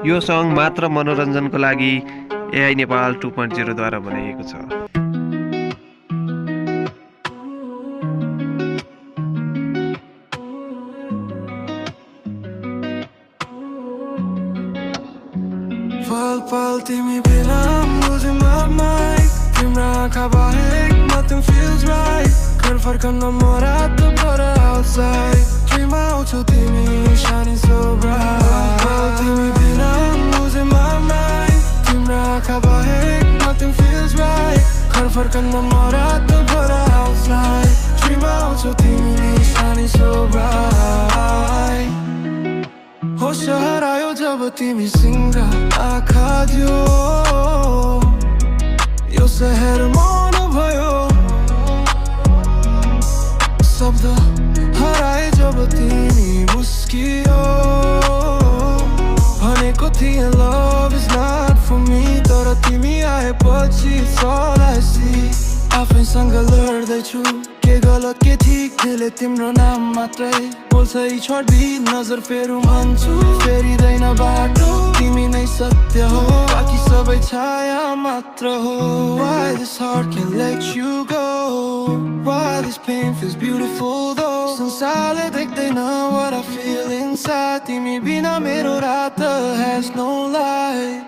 यो सङ्ग मात्र मनोरञ्जनको लागि एआई नेपाल 2.0 द्वारा बनाइएको छ। पल पल तिमी बिना I'm losing my mind. तिम्रा आँखा बाहेक nothing feels right. घर फर्कन म रात पर outside. Dream आउँछौ तिमी shining so bright. पल पल तिमी बिना I'm losing my mind. तिम्रा आँखा बाहेक nothing feels right. घर फर्कन म रात पर outside. Dream आउँछौ तिमी shining so bright. होश हरायो जब तिमी सिङ्गा आँखा दियो यो शहर मौन भयो शब्द हराए जब तिमी मुस्कियो भनेको थिएँ love is not for me तर तिमी आएपछि it's all I see आफैसँग लड्दैछु के गलत के ठीक दिलले तिम्रो नाम मात्रै बोल्छ यी छोड्दी नजर फेरौँ भन्छु फेरिँदैन बाटो तिमी नै सत्य हो बाँकी सबै छाया मात्र हो Why this heart can't let you go Why this pain feels beautiful though संसारले देख्दैन what I feel inside तिमी बिना मेरो रात has no light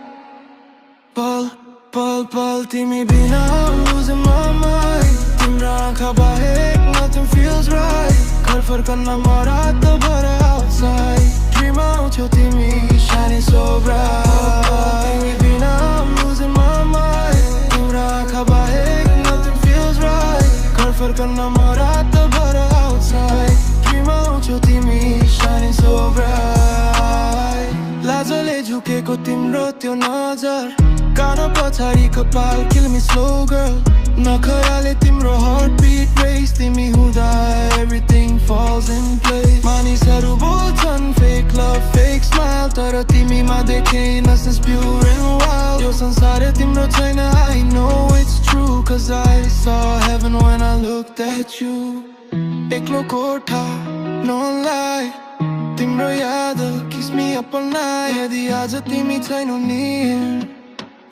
पल पल पल तिमी बिना I'm losing my mind तिम्रो आँखा बाहेक nothing feels right घर फर्कन म रात भर outside Dream आउँछौ तिमी shining so bright तिमी बिना I'm losing my mind तिम्रो आँखा बाहेक nothing feels right घर फर्कन म रात भर outside Dream आउँछौ तिमी shining so bright लाजले झुकेको तिम्रो त्यो नजर कान पछाडि कपाल kill me slow girl नखराले तिम्रो heartbeat race तिमी हुँदा everything falls in place मानिसहरू बोल्छन् fake love fake smile तर तिमीमा देखे innocence pure and wild यो संसार तिम्रो छैन I know it's true cause I saw heaven when I looked at you एक्लो कोठा no lie तिम्रो याद kiss me up all night यदि आज तिमी छैनौ near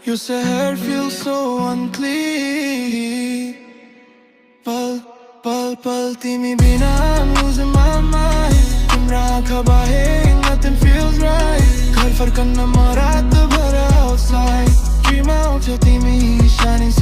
Your शहर feels so unclear पल पल पल तिमी बिना I'm losing my mind तिम्रो आँखा बाहेक nothing feels right घर फर्कन म रात भर outside Dream आउँछौ तिमी shining